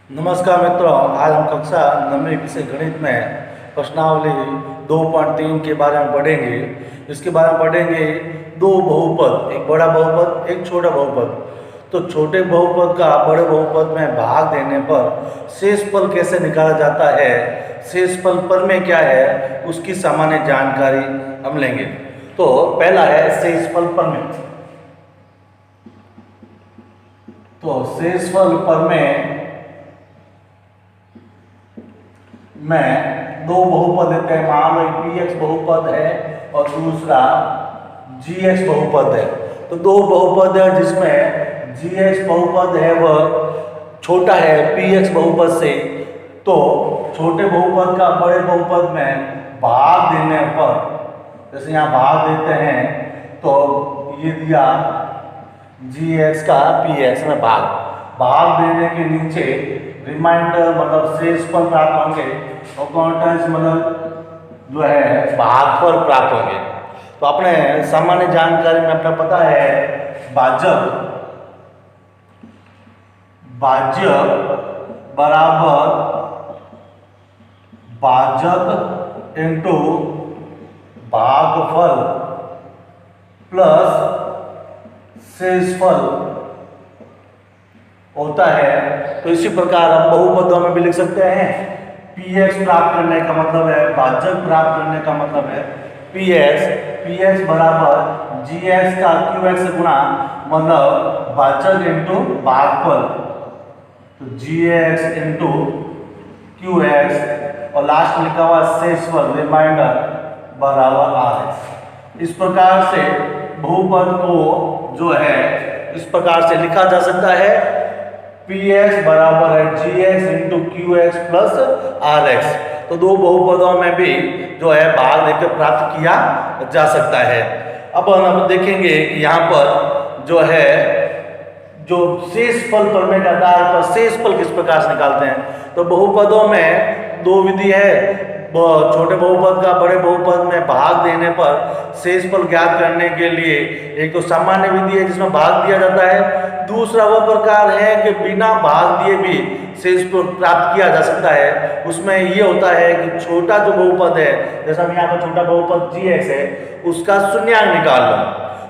नमस्कार मित्रों, आज हम कक्षा 9वीं विषय गणित में प्रश्नावली 2.3 के बारे में पढ़ेंगे। इसके बारे में पढ़ेंगे दो बहुपद, एक बड़ा बहुपद एक छोटा बहुपद। तो छोटे बहुपद का बड़े बहुपद में भाग देने पर शेषफल कैसे निकाला जाता है, शेषफल प्रमेय क्या है, उसकी सामान्य जानकारी हम लेंगे। तो पहला है शेषफल प्रमेय। तो शेषफल प्रमेय में दो बहुपद देते हैं, मान लो px बहुपद है और दूसरा gx बहुपद है। तो दो बहुपद है जिसमें gx बहुपद है वह छोटा है px बहुपद से। तो छोटे बहुपद का बड़े बहुपद में भाग देने पर, जैसे यहाँ भाग देते हैं तो ये दिया gx का px में भाग देने के नीचे रिमाइंडर मतलब शेषफल प्राप्त होंगे और कॉन्टेंट्स मतलब जो है भागफल प्राप्त होंगे। तो अपने सामान्य जानकारी में अपना पता है भाजक बराबर भाजक इंटू भागफल प्लस शेषफल होता है। तो इसी प्रकार हम बहुपदों में भी लिख सकते हैं। px प्राप्त करने का मतलब है भाजक प्राप्त करने का मतलब है px बराबर gx का qx से गुणा मतलब भाजक इंटू भागफल, तो gx इंटू qx और लास्ट में लिखा हुआ शेषफल रिमाइंडर बराबर rx। इस प्रकार से बहुपद को जो है इस प्रकार से लिखा जा सकता है px बराबर है gx into qx plus rx। तो दो बहुपदों में भी जो है भाग देकर प्राप्त किया जा सकता है। अब हम देखेंगे कि यहाँ पर जो है जो शेषफल प्रमेय के आधार पर शेषफल किस प्रकार से निकालते हैं। तो बहुपदों में दो विधि है, छोटे बहुपद का बड़े बहुपद में भाग देने पर शेषफल ज्ञात करने के लिए एक तो सामान्य विधि है जिसमें भाग दिया जाता है, दूसरा वह प्रकार है कि बिना भाग दिए भी शेषफल प्राप्त किया जा सकता है। उसमें ये होता है कि छोटा जो बहुपद है, जैसा यहाँ पर छोटा बहुपद gx है, उसका शून्यांक निकाल लो।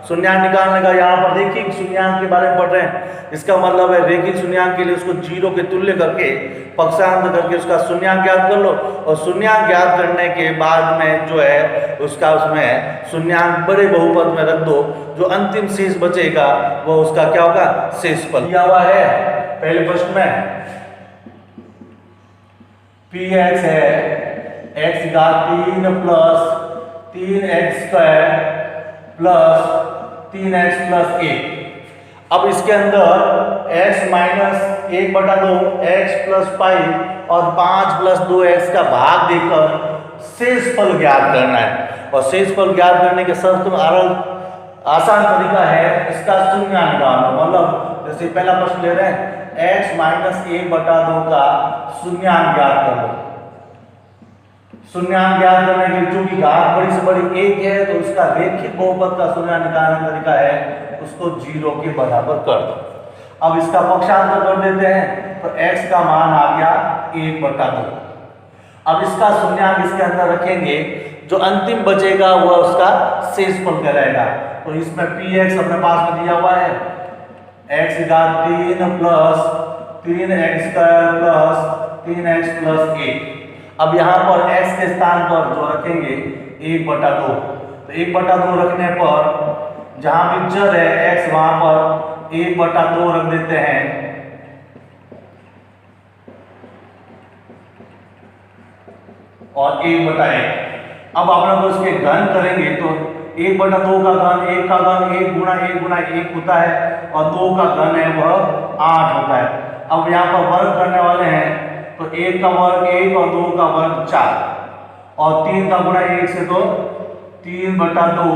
शून्यांक निकालने का यहाँ पर रैखिक शून्यांक के बारे में पढ़ रहे हैं। इसका मतलब है रैखिक शून्यांक के लिए उसको जीरो के तुल्य करके पक्षांतर करके उसका शून्यांक ज्ञात कर लो और शून्यांक ज्ञात करने के बाद में जो है उसका उसमें शून्यांक बड़े बहुपद में रख दो। जो अंतिम शेष बचेगा वो उसका क्या होगा, शेषफल। दिया हुआ है पहले प्रश्न में px है x घात 3 plus 3x square plus 3x plus 1। अब इसके अंदर x माइनस 1/2 x प्लस 5 और 5 प्लस 2x का भाग देकर शेषफल ज्ञात करना है। और शेषफल ज्ञात करने के सबसे आसान तरीका है इसका शून्यांक निकालना। मतलब जैसे पहला प्रश्न ले रहे हैं x माइनस 1/2 का शून्यांक ज्ञात कर लो। शून्यांक ज्ञात करने के लिए चूंकि घात बड़ी से बड़ी 1 है तो उसका रैखिक बहुपद का शून्यांक निकालने का तरीका है उसको 0 के बराबर कर दो। अब इसका पक्षांतर कर देते हैं तो x का मान आ गया 1/2। अब इसका शून्यांक इसके अंदर रखेंगे, जो अंतिम बचेगा वह उसका शेषफल कहलाएगा। तो इसमें px अपने पास में दिया हुआ है x घात 3 plus 3x square plus 3x plus 1। अब यहाँ पर x के स्थान पर जो रखेंगे 1/2। तो 1/2 रखने पर जहाँ भी चर है x वहां पर 1/2 रख देते हैं और 1/1। अब आप लोग इसके घन करेंगे तो 1/2 का घन 1 का घन 1 गुणा 1 गुणा 1 होता है और 2 का घन है वह 8 होता है। अब यहाँ पर वर्ग करने वाले हैं तो 1 का वर्ग 1 और 2 का वर्ग 4 और 3 का गुणा 1 से तो 3/2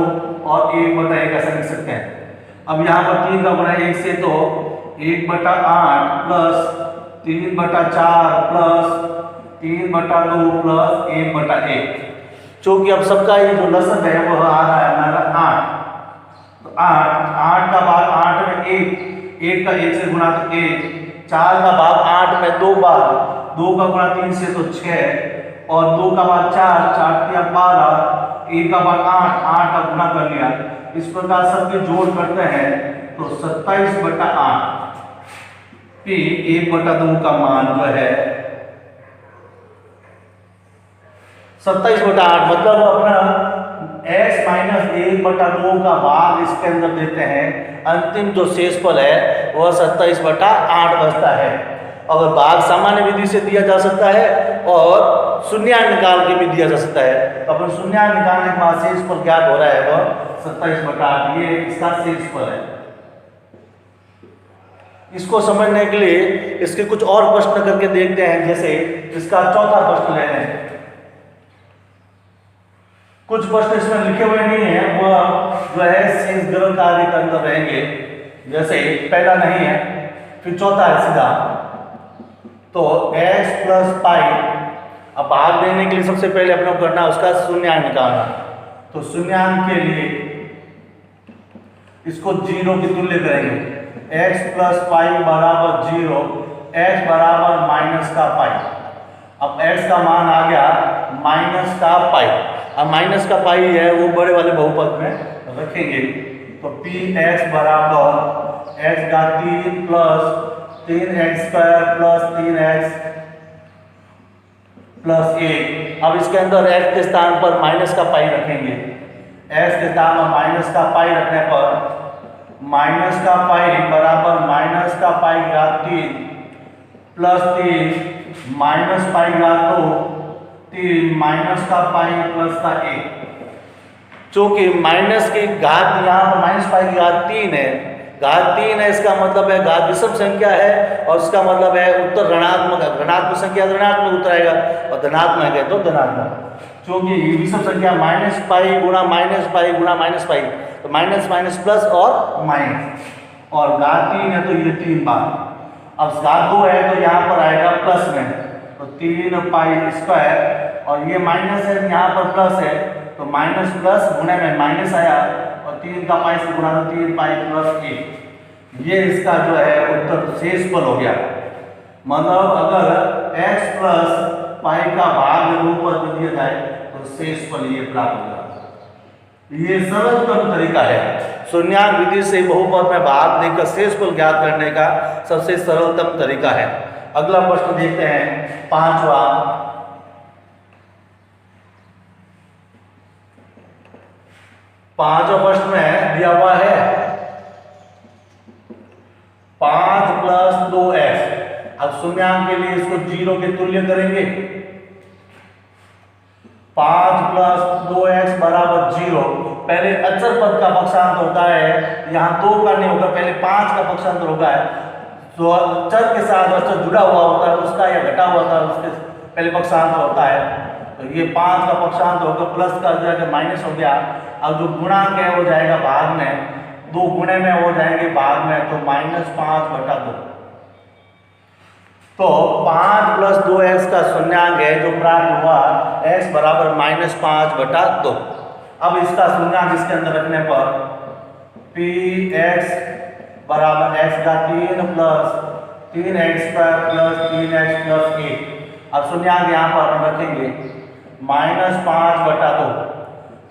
और 1/1 ऐसा लिख सकते हैं। अब यहाँ पर 3 का गुणा 1 से तो 1/8 प्लस 3/4 प्लस 3/2 प्लस 1/1। चूंकि अब सबका ये जो लसन है वह आ रहा है हमारा 8। तो 8 का भाग 8 में 1 1 का 1 से गुणा तो 1 4 का भाग 8 में 2 बार, 2 का गुणा 3 से तो 6 और 2 का भाग 4, 4 3 12, 1 का भाग 8, 8 का गुणा कर लिया। इस प्रकार सबके जोड़ करते हैं तो 27/8 P 1/2 का मान जो है 27/8 मतलब अपना x माइनस 1/2 का भाग इसके अंदर देते हैं, अंतिम जो शेषफल है वह 27/8 बचता है। अगर भाग सामान्य विधि से दिया जा सकता है और शून्यांक निकाल के भी दिया जा सकता है। तो अपन शून्यांक निकालने के बाद शेषफल ज्ञात हो रहा है वह 27/8, ये इसका शेषफल है। इसको समझने के लिए इसके कुछ और प्रश्न करके देखते हैं। जैसे इसका चौथा प्रश्न ले लें। कुछ प्रश्न इसमें लिखे हुए नहीं है, वह जो है शेष गलत कार्य के अंदर रहेंगे। जैसे पहला नहीं है, फिर चौथा है सीधा। तो x प्लस पाई, अब भाग देने के लिए सबसे पहले अपने को करना उसका शून्यांक निकालना। तो शून्यांक के लिए इसको 0 की तुल्य करेंगे। x प्लस पाई बराबर 0, x बराबर माइनस का पाई। अब x का मान आ गया माइनस का पाई। अब माइनस का पाई है वो बड़े वाले बहुपद में रखेंगे। तो px बराबर x का 3 plus 3x² plus 3x plus 1। अब इसके अंदर x के स्थान पर माइनस का पाई रखेंगे। x के स्थान पर माइनस का पाई रखने पर माइनस का पाई बराबर माइनस का पाई घात 3 प्लस 3 माइनस पाई घात 2 3 माइनस का पाई प्लस का 1। चूंकि माइनस की घात यहाँ पर माइनस पाई की घात 3 है, घात 3 है, इसका मतलब है घात विषम संख्या है और इसका मतलब है उत्तर ऋणात्मक है। ऋणात्मक संख्या ऋणात्मक उत्तर आएगा और धनात्मक है तो धनात्मक। क्योंकि विषम संख्या माइनस पाई गुणा माइनस पाई गुणा माइनस पाई, तो माइनस माइनस प्लस और माइनस, और घात 3 है तो ये 3 बार। अब घात 2 है तो यहाँ पर आएगा प्लस में, तो 3 पाई स्क्वायर, और ये माइनस है यहाँ पर प्लस है तो माइनस प्लस गुणे में माइनस आया और 3 का पाई से गुणा तो 3 पाई प्लस 1। ये इसका जो है उत्तर शेषफल हो गया। मतलब अगर x प्लस पाई का भाग रूप में दिया जाए तो शेषफल ये प्राप्त होगा। ये सरलतम तरीका है, शून्यांक विधि से बहुपद में भाग देकर शेषफल ज्ञात करने का सबसे सरलतम तरीका है। अगला प्रश्न देखते हैं, पांचवा। प्रश्न में दिया हुआ है 5 प्लस 2x। अब शून्यांक के लिए इसको 0 के तुल्य करेंगे। 5 प्लस 2x बराबर 0। पहले अचर पद का पक्षांतर होता है, यहाँ 2 का नहीं होगा, पहले 5 का पक्षांतर होगा। तो चर के साथ अचर जुड़ा हुआ होता है उसका या घटा हुआ होता है उसके पहले पक्षांतर होता है। तो ये 5 का पक्षांतर होगा, प्लस का जाकर माइनस हो गया। अब जो गुणांक है वो जाएगा भाग में, 2 गुणे में हो जाएंगे भाग में, तो -5/2। तो 5 प्लस 2x का शून्यांक है जो प्राप्त हुआ x बराबर -5/2। अब इसका शून्यांक इसके अंदर रखने पर px बराबर x का 3 plus 3x² plus 3x plus 1। अब शून्यांक यहाँ पर अपन रखेंगे -5/2।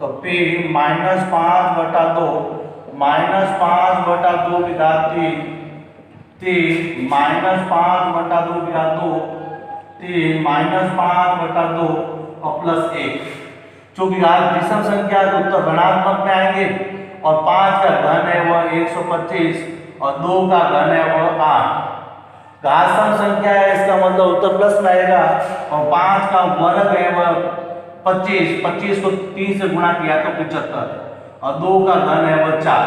तो p -5/2 -5/2 की घात 3 -5/2 की घात 2 3 -5/2 और प्लस 1। चूंकि घात विषम संख्या तो उत्तर ऋणात्मक में आएंगे, और 5 का घन है वह 125 और 2 का घन है वह 8। घात सम संख्या है इसका मतलब उत्तर प्लस में आएगा, और 5 का वर्ग है वह 25, 25 को 3 से गुणा किया तो 75, और 2 का घन है वह 4।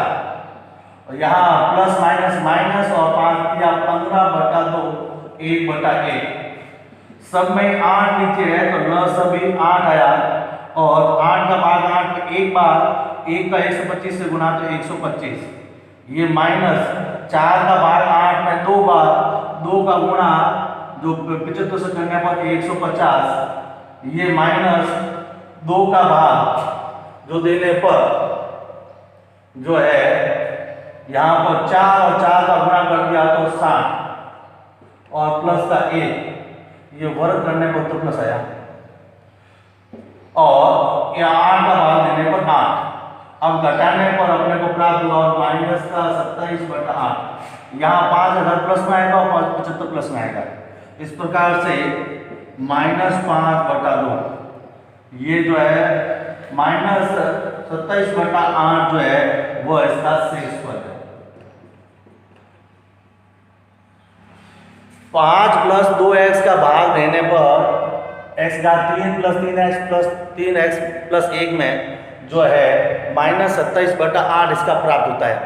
और यहाँ प्लस माइनस माइनस और 5 किया 15/2 1/1। सब में 8 नीचे है तो न सभी 8 आया, और 8 का भाग 8 में एक बार, 1 का 125 से गुणा तो 125। ये माइनस 4 का भाग 8 में 2 बार, 2 का गुणा जो 75 से करने पर 150। ये माइनस 2 का भाग जो देने पर जो है यहाँ पर 4 और 4 का गुणा कर दिया तो 60। और प्लस का 1, ये वर्ग करने पर तो प्लस आया, और ये 8 का भाग देने पर 8। अब घटाने पर अपने को प्राप्त हुआ और माइनस का 27/8। यहाँ 5 अगर प्लस में आएगा और 75 प्लस में आएगा। इस प्रकार से -5/2 ये जो है -27/8 जो है वो इसका शेषफल है। 5 + 2x का भाग देने पर x का 3 + 3x + 3x + 1 में जो है -27/8 इसका प्राप्त होता है।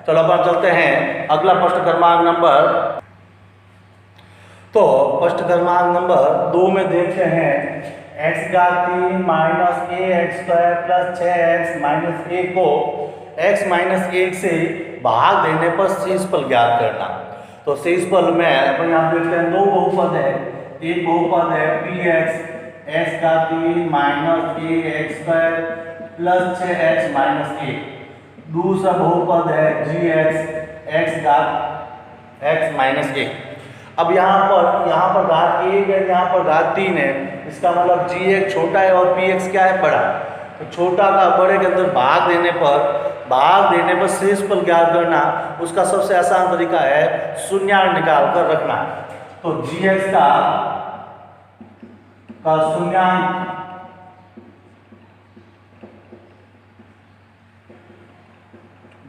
चलो अपन चलते हैं अगला प्रश्न क्रमांक नंबर। तो प्रश्न क्रमांक नंबर 2 में देखते हैं x का 3 - ax² + 6x - 1 को x - 1 से भाग देने पर शेषफल ज्ञात करना। तो शेषफल में अपन यहाँ देखते हैं दो बहुपद है। एक बहुपद है px, x का 3 - ax² + 6x - 1। दूसरा बहुपद है gx, x का x - 1। अब यहाँ पर घात 1 है, यहाँ पर घात 3 है। इसका मतलब gx छोटा है और px क्या है, बड़ा। तो छोटा का बड़े के अंदर भाग देने पर शेषफल ज्ञात करना। उसका सबसे आसान तरीका है शून्यांक निकाल कर रखना। तो gx का शून्यांक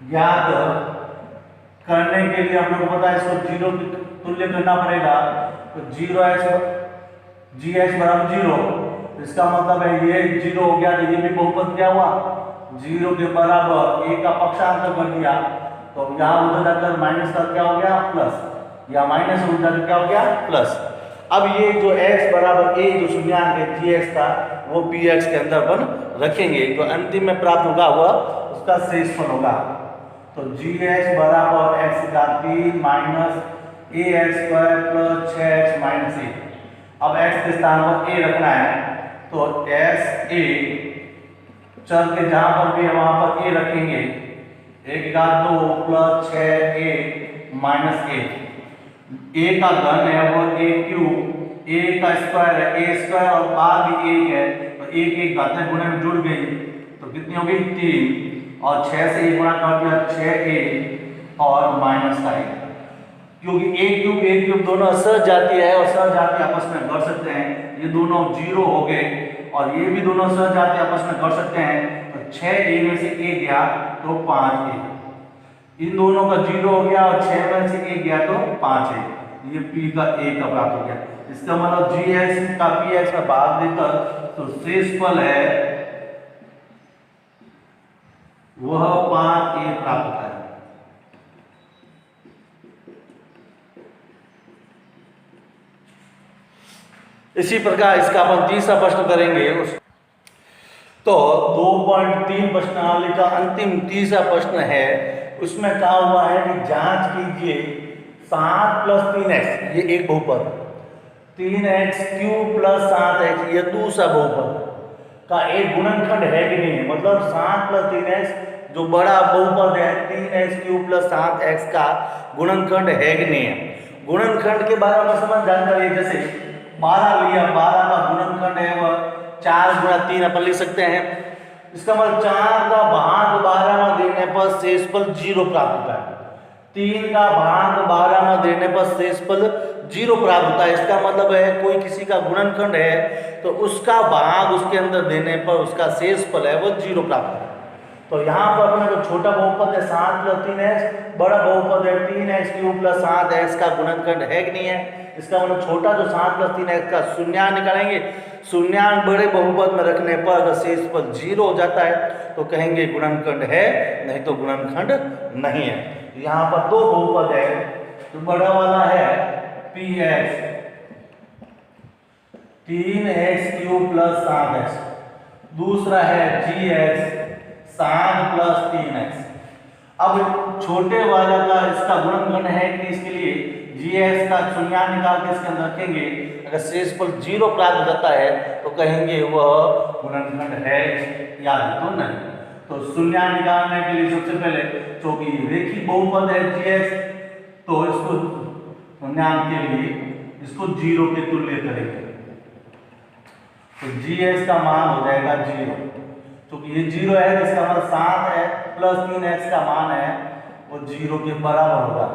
ज्ञात करने के लिए हम लोग को पता है इसको 0 की तुल्य करना पड़ेगा। तो 0x बराबर 0। इसका मतलब है ये 0 हो गया, तो ये भी बहुपद क्या हुआ, 0 के बराबर a का पक्षांतर कर दिया। तो यहाँ उधर जाकर माइनस का क्या हो गया, प्लस, या माइनस उधर जाकर क्या हो गया, प्लस। अब ये जो x बराबर a जो शून्यांक है gx का वो px के अंदर अपन रखेंगे। तो अंतिम में प्राप्त होगा वह उसका शेषफल होगा। तो gx बराबर x का 3 - ax² + 6x - 1। अब x के स्थान पर a रखना है। तो s a चल के जहां पर भी है वहां पर a रखेंगे। 1 का 2 + 6a - 1। a का घन है वो a³ a का स्क्वायर है a² और बाहर भी 1 है। तो 1 1 घातें गुणे में जुड़ गई तो कितनी हो गई, 3, और 6 से 1 गुणा कर दिया 6a और माइनस का 1। क्योंकि a³ दोनों सहज जाती है और सहज जाती आपस में कर सकते हैं। ये दोनों 0 हो गए और ये भी दोनों सहज जाती आपस में कर सकते हैं। तो 6a में से 1 गया तो 5a, इन दोनों का 0 हो गया और 6 में से 1 गया तो 5a। ये p का a का प्राप्त हो गया। इसका मतलब gx का px में भाग देकर तो शेषफल है वह 5a प्राप्त होता है। इसी प्रकार इसका अपन तीसरा प्रश्न करेंगे। तो 2.3 प्रश्नावली का अंतिम तीसरा प्रश्न है। उसमें कहा हुआ है कि जांच कीजिए 7 + 3x, ये एक बहुपद, 3x³ + 7x ये दूसरा बहुपद का एक गुणनखंड है कि नहीं है। मतलब 7 + 3x जो बड़ा बहुपद है 3x³ + 7x का गुणनखंड है कि नहीं है। गुणनखंड के बारे में समझ जानकारी है। जैसे 12 लिया, 12 का गुणनखंड है वह 4 × 3 अपन लिख सकते हैं। इसका मतलब 4 का भाग 12 में देने पर शेषफल 0 प्राप्त होता है। 3 का भाग 12 में देने पर शेषफल 0 प्राप्त होता है। इसका मतलब है कोई किसी का गुणनखंड है तो उसका भाग उसके अंदर देने पर उसका शेषफल है वो 0 प्राप्त होता है। तो यहाँ पर अपने को छोटा बहुपद है 7 + 3x, बड़ा बहुपद है 3x³ + 7x का गुणनखंड है कि नहीं है। इसका मतलब छोटा जो 7 + 3x का शून्यांक निकालेंगे। शून्यांक बड़े बहुपद में रखने पर अगर शेषफल 0 हो जाता है तो कहेंगे गुणनखंड है, नहीं तो गुणनखंड नहीं है। यहाँ पर दो बहुपद है। तो बड़ा वाला है px 3x³ + 7x, दूसरा है gx 7 + 3x। अब छोटे वाला का इसका गुणनखंड है कि इसके लिए gx का शून्यांक निकाल के इसके अंदर रखेंगे। अगर शेषफल 0 प्राप्त हो जाता है तो कहेंगे वह गुणनखंड है या तो नहीं। तो शून्यांक निकालने के लिए सबसे पहले, क्योंकि रेखीय बहुपद है gx, तो इसको शून्यांक के लिए इसको 0 के तुल्य करेंगे, तो gx का मान हो जाएगा 0, क्योंकि ये 0 है इसका मतलब 7 है प्लस 3x का मान है वो 0 के बराबर होगा।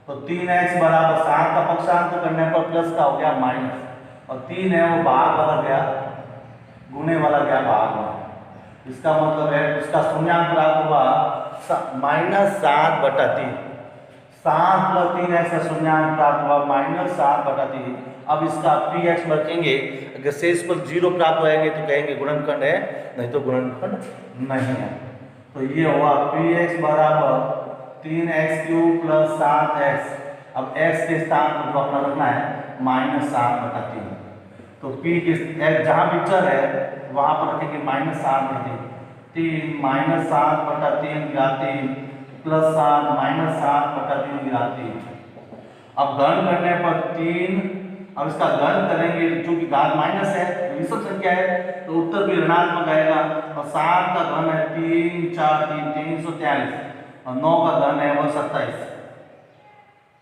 तो 3x बराबर 7 का पक्षांतर करने पर प्लस का हो गया माइनस, और 3 है वो भाग वाला गया, गुणे वाला गया भाग में। इसका मतलब है इसका शून्यांक प्राप्त हुआ -7/3, 7 + 3x का शून्यांक प्राप्त हुआ -7/3। अब इसका px रखेंगे, अगर शेष पर 0 प्राप्त होएंगे तो कहेंगे गुणनखंड है, नहीं तो गुणनखंड नहीं है। तो ये हुआ px बराबर 3x³ + 7x। अब x के स्थान पर जो अपना रखना है -7/3, तो p के जहाँ भी चर है वहाँ पर रखेंगे -7/3, 3 -7/3 3 प्लस 7 -7/3 3। अब घन करने पर 3, अब इसका घन करेंगे क्योंकि घात माइनस है, विषम संख्या है तो उत्तर भी ऋणात्मक आएगा। और 7 का घन है 3 4 3 343, और 9 का घन है वो 27,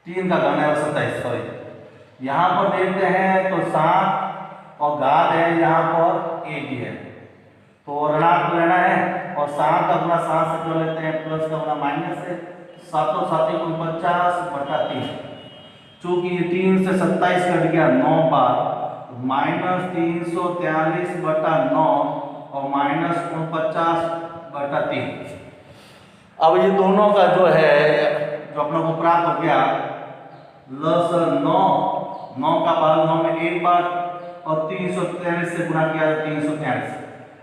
3 का घन है वो 27, सॉरी। यहाँ पर देखते हैं तो 7 और घात है यहाँ पर 1 ही है, तो ऋणात्मक लेना है, और 7 का गुना 7 से जो लेते हैं प्लस का गुना माइनस से, 7 और 7 49/3। चूंकि ये 3 से 27 कट गया 9 बार, -343/9 और -49/3। अब ये दोनों का जो है जो अपने को प्राप्त हो गया लसन 9 का भाग 9 में 1 बार, और 343 से गुणा किया 343,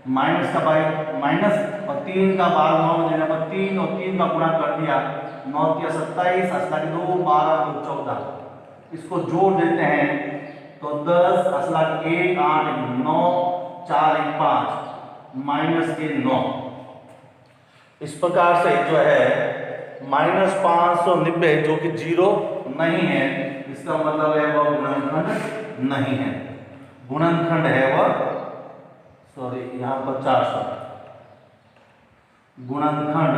माइनस का भाई माइनस, और 3 का भाग 9 में देने पर 3 और 3 का गुणा कर दिया, 9 × 27 असला के 2 12 2 14। इसको जोड़ देते हैं तो 10 असला के 1 8 9 4 1 5 माइनस के 9। इस प्रकार से जो है -590 जो कि 0 नहीं है, इसका मतलब है वह गुणनखंड नहीं है। गुणनखंड है वह, सॉरी यहाँ पर 400, गुणनखंड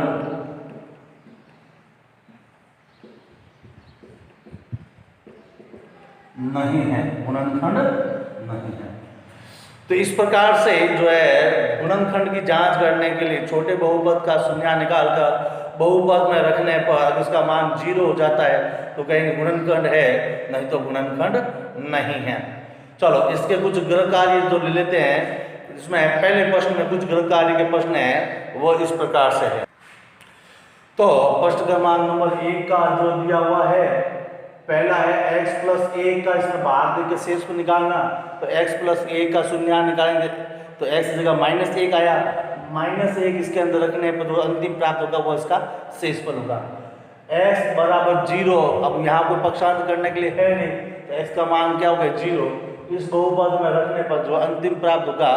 नहीं है, गुणनखंड नहीं है। तो इस प्रकार से जो है गुणनखंड की जांच करने के लिए छोटे बहुपद का शून्य निकालकर बहुपद में रखने पर अगर उसका मान 0 हो जाता है तो कहेंगे गुणनखंड है, नहीं तो गुणनखंड नहीं है। चलो इसके कुछ गृह कार्य जो ले लेते हैं, इसमें पहले प्रश्न में कुछ गृह कार्य के प्रश्न है वो इस प्रकार से है। तो प्रश्न क्रमांक नंबर 1 का जो दिया हुआ है, पहला है x + 1 का इसमें भाग देकर शेष को निकालना, तो x + 1 का शून्य निकालेंगे तो x की जगह -1 आया, -1 इसके अंदर रखने पर जो अंतिम प्राप्त होगा वो इसका शेषफल होगा। x बराबर 0, अब यहाँ कोई पक्षांतर करने के लिए है नहीं तो x का मान क्या होगा 0। इस बहुपद में रखने पर जो अंतिम प्राप्त होगा,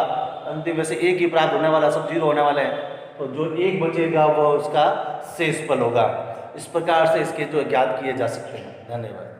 अंतिम वैसे 1 ही प्राप्त होने वाला, सब 0 होने वाले हैं, तो जो 1 बचेगा वो उसका शेषफल होगा। इस प्रकार से इसके जो ज्ञात किए जा सकते हैं। धन्यवाद।